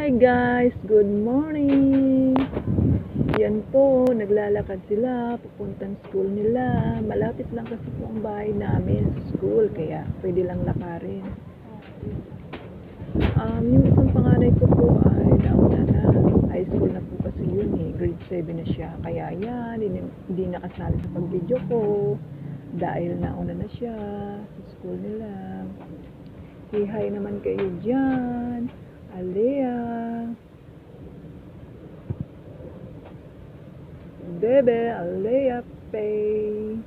Hi guys, good morning. Yan po, naglalakad sila papuntang school nila. Malapit lang kasi po ang bahay namin sa school, kaya pwede lang lakarin. Yung isang panganay ko po ay nauna na. High school na po kasi yun grade 7 na siya. Kaya yan, hindi nakasali sa pag-video ko dahil nauna na siya sa school nila. Say hi naman kayo dyan. Alea. Bebe, Alea Pay.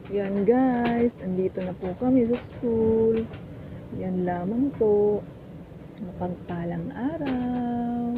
Yan guys, andito na po kami sa school. Yan lamang po. Mapagpalang araw.